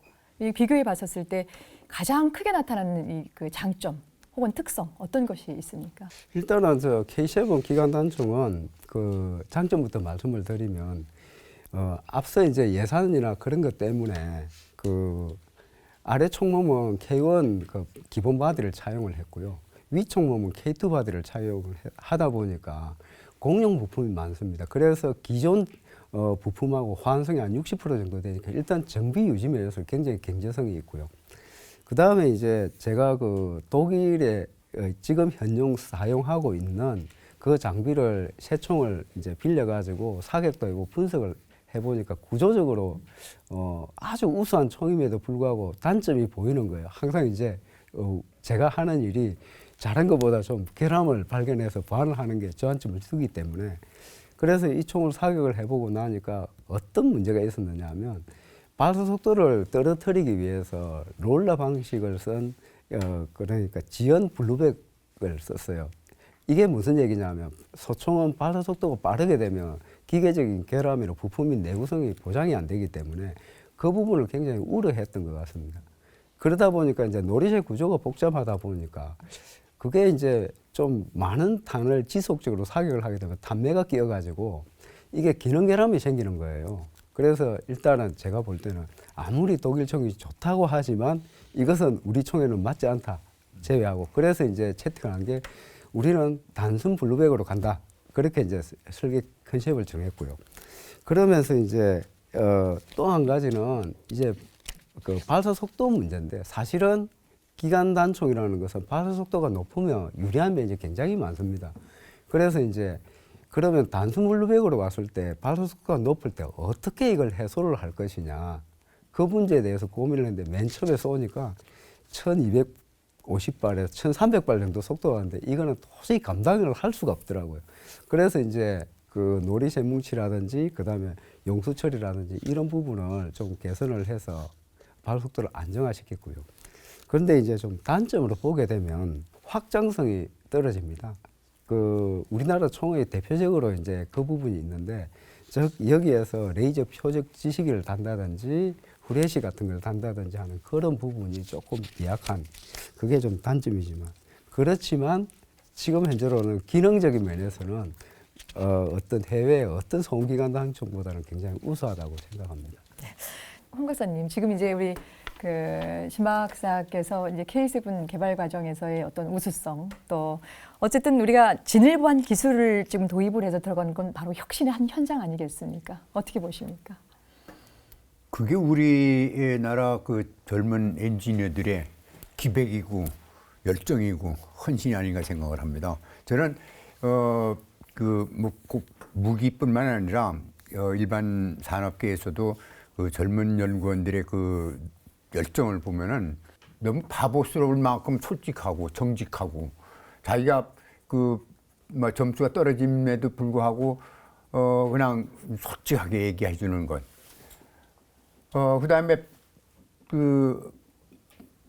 이 비교해 봤었을 때 가장 크게 나타나는 이 그 장점 혹은 특성 어떤 것이 있습니까? 일단은 저 K7 기관 단총은 그 장점부터 말씀을 드리면 앞서 이제 예산이나 그런 것 때문에 그 아래 총몸은 K1 그 기본 바디를 차용을 했고요. 위 총몸은 K2 바디를 차용을 하다 보니까 공용 부품이 많습니다. 그래서 기존 부품하고 호환성이 한 60% 정도 되니까 일단 정비 유지 면에서 굉장히 경제성이 있고요. 그 다음에 이제 제가 그 독일에 지금 현용 사용하고 있는 그 장비를 새 총을 이제 빌려가지고 사격도 하고 분석을 해보니까 구조적으로 아주 우수한 총임에도 불구하고 단점이 보이는 거예요. 항상 이제 제가 하는 일이 잘한 것보다 좀 결함을 발견해서 보완을 하는 게 저한점을 주기 때문에, 그래서 이 총을 사격을 해보고 나니까 어떤 문제가 있었느냐 하면 발사 속도를 떨어뜨리기 위해서 롤러 방식을 쓴 그러니까 지연 블루백을 썼어요. 이게 무슨 얘기냐면 소총은 발사 속도가 빠르게 되면 기계적인 결함이나 부품인 내구성이 보장이 안 되기 때문에 그 부분을 굉장히 우려했던 것 같습니다. 그러다 보니까 이제 노리쇠 구조가 복잡하다 보니까 그게 이제 좀 많은 탄을 지속적으로 사격을 하게 되면 단매가 끼어가지고 이게 기능 결함이 생기는 거예요. 그래서 일단은 제가 볼 때는 아무리 독일 총이 좋다고 하지만 이것은 우리 총에는 맞지 않다 제외하고, 그래서 이제 채택을 한 게 우리는 단순 블루백으로 간다. 그렇게 이제 설계 컨셉을 정했고요. 그러면서 이제 또 한 가지는 이제 그 발사 속도 문제인데, 사실은 기관 단총이라는 것은 발사 속도가 높으면 유리한 면이 굉장히 많습니다. 그래서 이제 그러면 단순 블루백으로 왔을 때 발사 속도가 높을 때 어떻게 이걸 해소를 할 것이냐, 그 문제에 대해서 고민을 했는데 맨 처음에 쏘니까 1250발에서 1300발 정도 속도가 나는데 이거는 도저히 감당을 할 수가 없더라고요. 그래서 이제 그 노리쇠 뭉치라든지 그다음에 용수 처리라든지 이런 부분을 좀 개선을 해서 발사 속도를 안정화시켰고요. 그런데 이제 좀 단점으로 보게 되면 확장성이 떨어집니다. 그 우리나라 총의 대표적으로 이제 그 부분이 있는데, 즉 여기에서 레이저 표적 지시기를 단다든지 후레쉬 같은 걸 단다든지 하는 그런 부분이 조금 미약한, 그게 좀 단점이지만, 그렇지만 지금 현재로는 기능적인 면에서는 어떤 해외의 어떤 소음기관 단총보다는 굉장히 우수하다고 생각합니다. 네. 황 박사님, 지금 이제 우리 그 신 박사께서 이제 K7 개발 과정에서의 어떤 우수성, 또 어쨌든 우리가 진일보한 기술을 지금 도입을 해서 들어간 건 바로 혁신의 한 현장 아니겠습니까? 어떻게 보십니까? 그게 우리나라 그 젊은 엔지니어들의 기백이고 열정이고 헌신이 아닌가 생각을 합니다. 저는 무기뿐만 아니라 일반 산업계에서도 그 젊은 연구원들의 그 열정을 보면은 너무 바보스러울 만큼 솔직하고 정직하고 자기가 뭐 점수가 떨어짐에도 불구하고 그냥 솔직하게 얘기해 주는 것. 그다음에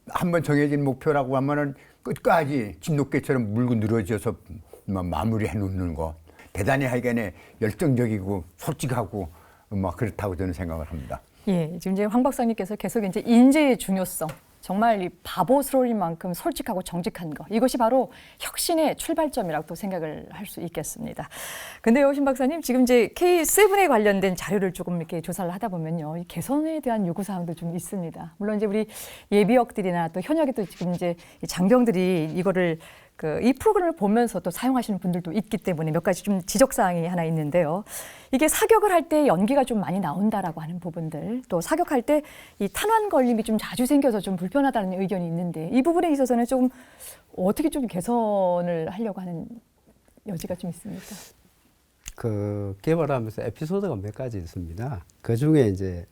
한번 정해진 목표라고 하면은 끝까지 진돗개처럼 물고 늘어져서 마무리해 놓는 것. 대단히 하여간에 열정적이고 솔직하고 그렇다고 저는 생각을 합니다. 예, 지금 이제 황 박사님께서 계속 이제 인재의 중요성, 정말 이 바보스러울 만큼 솔직하고 정직한 거, 이것이 바로 혁신의 출발점이라고 또 생각을 할 수 있겠습니다. 근데요, 신 박사님, 지금 이제 K7에 관련된 자료를 조금 이렇게 조사를 하다 보면요, 이 개선에 대한 요구 사항도 좀 있습니다. 물론 이제 우리 예비역들이나 또 현역에 또 지금 이제 장병들이 이거를 이 프로그램을 보면서 또 사용하시는 분들도 있기 때문에 몇 가지 좀 지적사항이 하나 있는데요. 이게 사격을 할 때 연기가 좀 많이 나온다라고 하는 부분들, 또 사격할 때 이 탄환 걸림이 좀 자주 생겨서 좀 불편하다는 의견이 있는데 이 부분에 있어서는 좀 어떻게 좀 개선을 하려고 하는 여지가 좀 있습니까? 개발하면서 에피소드가 몇 가지 있습니다. 그 중에 이제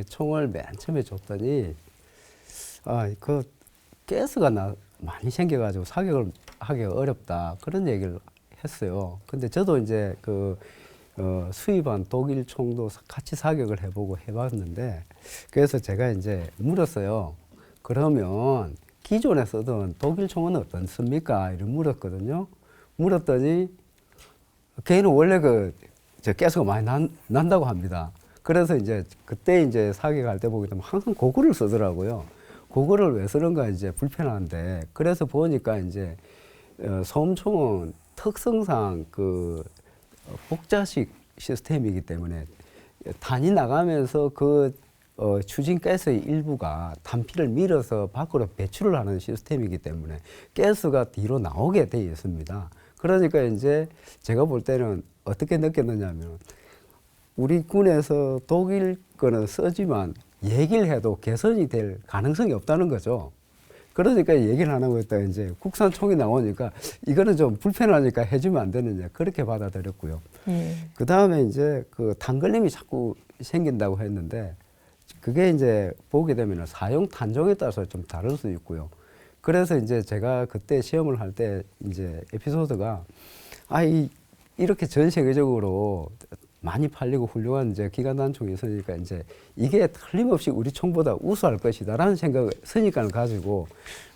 총을 맨 처음에 줬더니 가스가 많이 생겨가지고 사격을 하기가 어렵다 그런 얘기를 했어요. 근데 저도 이제 수입한 독일 총도 같이 사격을 해보고 해봤는데 그래서 제가 이제 물었어요. 그러면 기존에 쓰던 독일 총은 어떻습니까? 이렇게 물었거든요. 물었더니 걔는 원래 가스가 많이 난다고 합니다. 그래서 이제 그때 이제 사격할 때 보게 되면 항상 고글을 쓰더라고요. 고글을 왜 쓰는가 이제 불편한데 그래서 보니까 이제 소음총은 특성상 복자식 시스템이기 때문에 탄이 나가면서 추진 가스의 일부가 탄피를 밀어서 밖으로 배출을 하는 시스템이기 때문에 가스가 뒤로 나오게 되어 있습니다. 그러니까 이제 제가 볼 때는 어떻게 느꼈느냐면 우리 군에서 독일 거는 쓰지만 얘기를 해도 개선이 될 가능성이 없다는 거죠. 그러니까 얘기를 안 하고 있다가 이제 국산 총이 나오니까 이거는 좀 불편하니까 해주면 안 되느냐 그렇게 받아들였고요. 그 다음에 이제 탄걸림이 자꾸 생긴다고 했는데 그게 이제 보게 되면 사용 단종에 따라서 좀 다를 수 있고요. 그래서 이제 제가 그때 시험을 할 때 이제 에피소드가 이렇게 전 세계적으로 많이 팔리고 훌륭한 이제 기관단총이 있으니까 이제 이게 틀림없이 우리 총보다 우수할 것이다라는 선입관을 가지고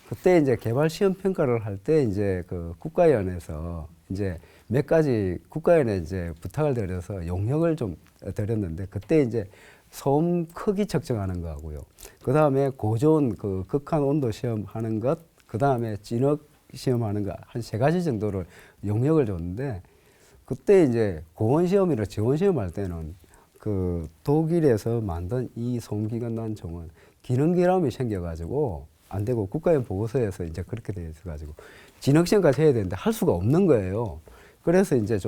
그때 이제 개발 시험 평가를 할 때 이제 국가위원회에서 이제 몇 가지 국가위원회 이제 부탁을 드려서 용역을 좀 드렸는데 그때 이제 소음 크기 측정하는 거하고요. 그 다음에 고전 극한 온도 시험하는 것, 그 다음에 진흙 시험하는 거 한 3가지 정도를 용역을 줬는데. 그때 이제 고온시험이나 지온시험할 때는 독일에서 만든 이 소음기관단총은 기능결함이 생겨가지고 안 되고 국가위원 보고서에서 이제 그렇게 되어 있어가지고 진흙시험까지 해야 되는데 할 수가 없는 거예요. 그래서 이제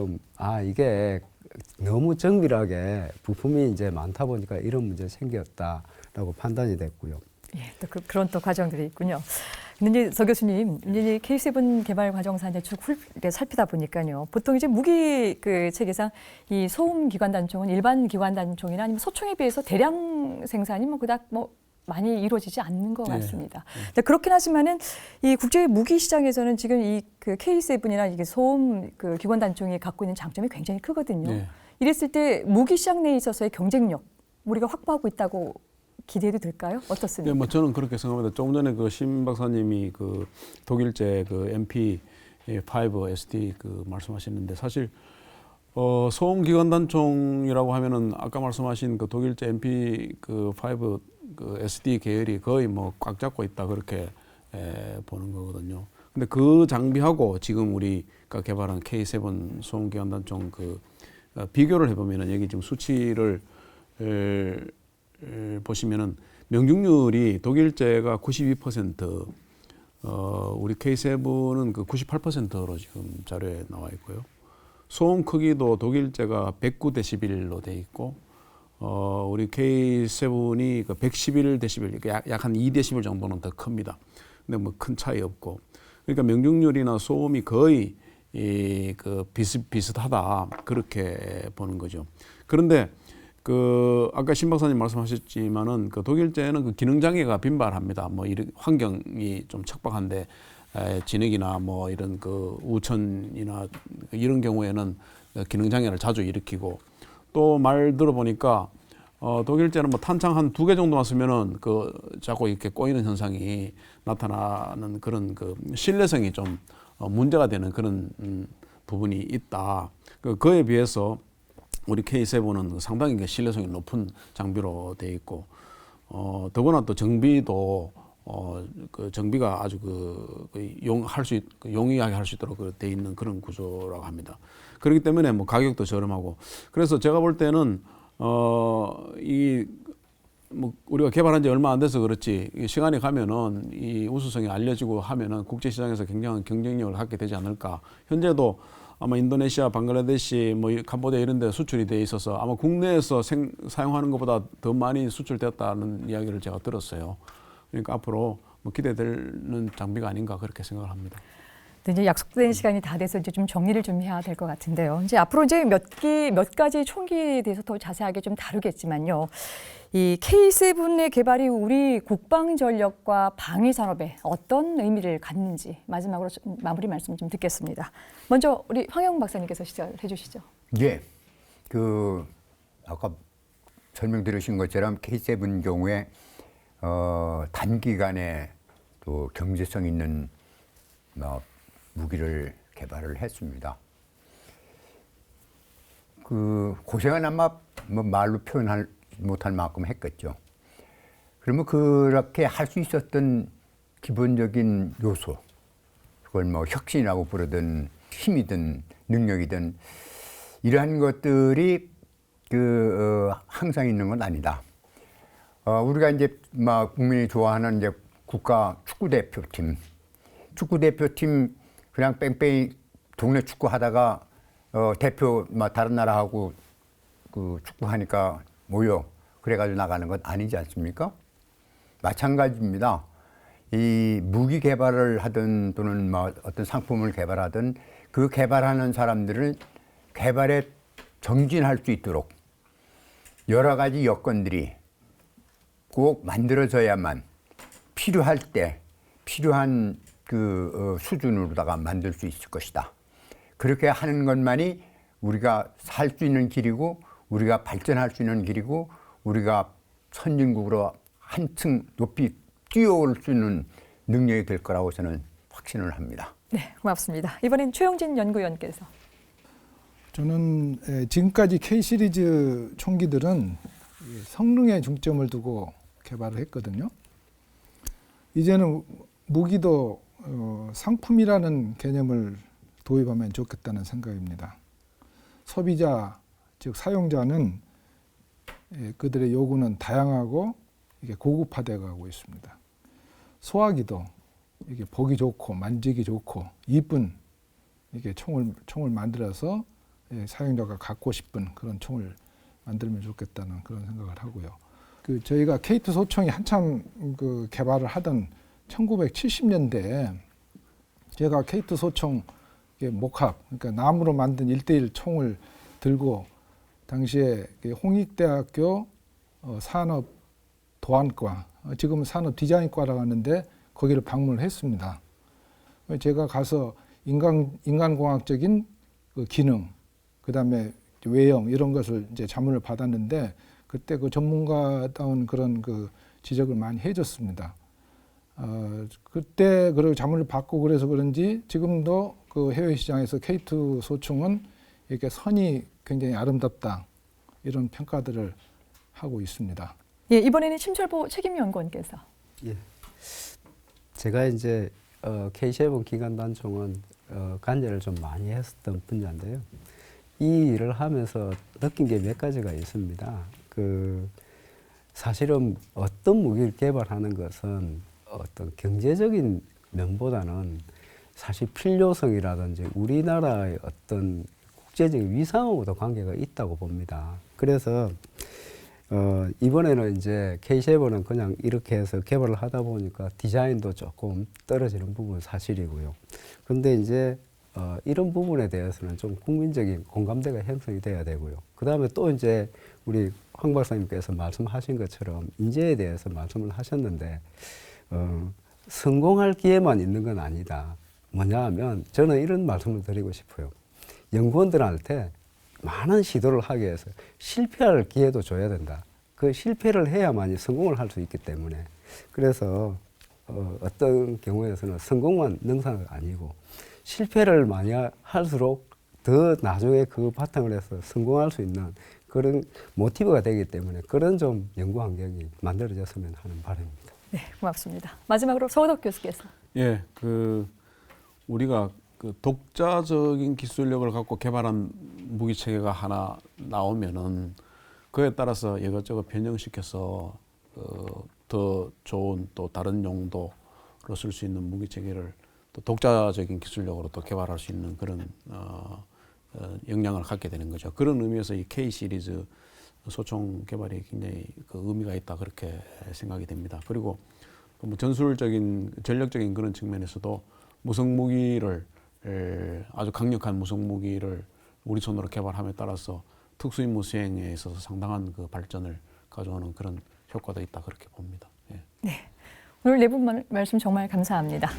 이게 너무 정밀하게 부품이 이제 많다 보니까 이런 문제 생겼다라고 판단이 됐고요. 예, 또 그런 또 과정들이 있군요. 근데 이제 서 교수님, 이제 K7 개발 과정사 이제 쭉 살피다 보니까요. 보통 이제 무기 체계상 이 소음 기관 단총은 일반 기관 단총이나 아니면 소총에 비해서 대량 생산이 그닥 많이 이루어지지 않는 것 같습니다. 그렇긴 하지만은 이 국제 무기 시장에서는 지금 이 K7이나 이게 소음 기관 단총이 갖고 있는 장점이 굉장히 크거든요. 이랬을 때 무기 시장 내에 있어서의 경쟁력 우리가 확보하고 있다고 기대해도 될까요? 어떻습니까? 네, 저는 그렇게 생각합니다. 조금 전에 신 박사님이 독일제 MP5 SD 말씀하셨는데 사실 소음 기관 단총이라고 하면은 아까 말씀하신 독일제 MP5 SD 계열이 거의 꽉 잡고 있다 그렇게 보는 거거든요. 근데 그 장비하고 지금 우리가 개발한 K7 소음 기관 단총 비교를 해보면은 여기 지금 수치를 보시면은 명중률이 독일제가 92%, 우리 K7은 98%로 지금 자료에 나와 있고요. 소음 크기도 독일제가 109dB로 돼 있고, 우리 K7이 111dB, 약 한 2dB 정도는 더 큽니다. 근데 큰 차이 없고, 그러니까 명중률이나 소음이 거의 그 비슷하다 그렇게 보는 거죠. 그런데 그 아까 신 박사님 말씀하셨지만은 그 독일제는 그 기능 장애가 빈발합니다. 뭐 이런 환경이 좀 척박한데 진흙이나 뭐 이런 그 우천이나 이런 경우에는 기능 장애를 자주 일으키고 또 말 들어보니까 독일제는 뭐 탄창 한 2개 정도만 쓰면은 그 자꾸 이렇게 꼬이는 현상이 나타나는 그런 그 신뢰성이 좀 문제가 되는 그런 부분이 있다. 그에 비해서 우리 K7은 상당히 신뢰성이 높은 장비로 되어 있고 더구나 또 정비도 그 정비가 아주 용이하게 할 수 있도록 되어 있는 그런 구조라고 합니다. 그렇기 때문에 뭐 가격도 저렴하고 그래서 제가 볼 때는 뭐 우리가 개발한 지 얼마 안 돼서 그렇지 시간이 가면은 이 우수성이 알려지고 하면은 국제 시장에서 굉장한 경쟁력을 갖게 되지 않을까. 현재도 아마 인도네시아, 방글라데시, 뭐 캄보디아 이런 데 수출이 돼 있어서 아마 국내에서 사용하는 것보다 더 많이 수출되었다는 이야기를 제가 들었어요. 그러니까 앞으로 뭐 기대되는 장비가 아닌가 그렇게 생각을 합니다. 네, 이제 약속된 시간이 다 돼서 이제 좀 정리를 좀 해야 될 것 같은데요. 이제 앞으로 이제 몇 가지 총기에 대해서 더 자세하게 좀 다루겠지만요. 이 K7의 개발이 우리 국방 전력과 방위 산업에 어떤 의미를 갖는지 마지막으로 마무리 말씀 좀 듣겠습니다. 먼저 우리 황영 박사님께서 시작을 해주시죠. 예, 그 아까 설명 들으신 것처럼 K7 경우에 단기간에 또 경제성 있는 무기를 개발을 했습니다. 그 고생은 아마 뭐 말로 표현할 못할 만큼 했겠죠. 그러면 그렇게 할 수 있었던 기본적인 요소, 그걸 뭐 혁신이라고 부르든 힘이든 능력이든 이러한 것들이 항상 있는 건 아니다. 우리가 이제 막 국민이 좋아하는 이제 국가 축구 대표팀 그냥 뺑뺑이 동네 축구 하다가 대표 다른 나라하고 그 축구하니까 모여 그래가지고 나가는 건 아니지 않습니까? 마찬가지입니다. 이 무기 개발을 하든 또는 뭐 어떤 상품을 개발하든 그 개발하는 사람들은 개발에 정진할 수 있도록 여러 가지 여건들이 꼭 만들어져야만 필요할 때 필요한 그 수준으로다가 만들 수 있을 것이다. 그렇게 하는 것만이 우리가 살 수 있는 길이고 우리가 발전할 수 있는 길이고 우리가 선진국으로 한층 높이 뛰어올 수 있는 능력이 될 거라고 저는 확신을 합니다. 네, 고맙습니다. 이번엔 최용진 연구위원께서. 저는 지금까지 K 시리즈 총기들은 성능에 중점을 두고 개발을 했거든요. 이제는 무기도 상품이라는 개념을 도입하면 좋겠다는 생각입니다. 소비자, 즉 사용자는 그들의 요구는 다양하고 이게 고급화되어 가고 있습니다. 소화기도 이게 보기 좋고 만지기 좋고 이쁜 이게 총을 만들어서 사용자가 갖고 싶은 그런 총을 만들면 좋겠다는 그런 생각을 하고요. 저희가 K2 소총이 한참 개발을 하던 1970년대에 제가 K2 소총 목합, 그러니까 나무로 만든 1:1 총을 들고 당시에 홍익대학교 산업도안과, 지금은 산업디자인과라고 하는데 거기를 방문을 했습니다. 제가 가서 인간공학적인 기능, 그다음에 외형 이런 것을 이제 자문을 받았는데 그때 전문가다운 그런 지적을 많이 해줬습니다. 그때 그리고 자문을 받고 그래서 그런지 지금도 해외 시장에서 K2 소총은 이렇게 선이 굉장히 아름답다 이런 평가들을 하고 있습니다. 예, 이번에는 심철보 책임연구원께서. 예. 제가 이제 K7 기관단총은 관여를 좀 많이 했었던 분야인데요. 이 일을 하면서 느낀 게 몇 가지가 있습니다. 사실은 어떤 무기를 개발하는 것은 어떤 경제적인 면보다는 사실 필요성이라든지 우리나라의 어떤 국제적인 위상하고도 관계가 있다고 봅니다. 그래서 이번에는 이제 K7은 그냥 이렇게 해서 개발을 하다 보니까 디자인도 조금 떨어지는 부분은 사실이고요. 근데 이제 이런 부분에 대해서는 좀 국민적인 공감대가 형성이 돼야 되고요. 그 다음에 또 이제 우리 황 박사님께서 말씀하신 것처럼 인재에 대해서 말씀을 하셨는데, 성공할 기회만 있는 건 아니다. 뭐냐 하면 저는 이런 말씀을 드리고 싶어요. 연구원들한테 많은 시도를 하기 위해서 실패할 기회도 줘야 된다. 그 실패를 해야만이 성공을 할 수 있기 때문에, 그래서 어떤 경우에서는 성공만 능사가 아니고 실패를 많이 할수록 더 나중에 그 바탕을 해서 성공할 수 있는 그런 모티브가 되기 때문에 그런 좀 연구 환경이 만들어졌으면 하는 바람입니다. 네, 고맙습니다. 마지막으로 서우덕 교수께서. 예, 우리가 독자적인 기술력을 갖고 개발한 무기 체계가 하나 나오면은 그에 따라서 이것저것 변형시켜서 더 좋은 또 다른 용도로 쓸 수 있는 무기 체계를 또 독자적인 기술력으로 또 개발할 수 있는 그런 역량을 갖게 되는 거죠. 그런 의미에서 이 K 시리즈 소총 개발이 굉장히 의미가 있다 그렇게 생각이 됩니다. 그리고 또 뭐 전술적인 전력적인 그런 측면에서도 무성 무기를 아주 강력한 무성 무기를 우리 손으로 개발함에 따라서 특수임무 수행에 있어서 상당한 그 발전을 가져오는 그런 효과도 있다 그렇게 봅니다. 예. 네, 오늘 네 분 말씀 정말 감사합니다.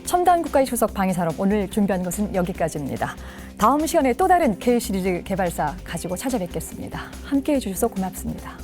첨단 국가의 초석 방위산업 오늘 준비한 것은 여기까지입니다. 다음 시간에 또 다른 K 시리즈 개발사 가지고 찾아뵙겠습니다. 함께해 주셔서 고맙습니다.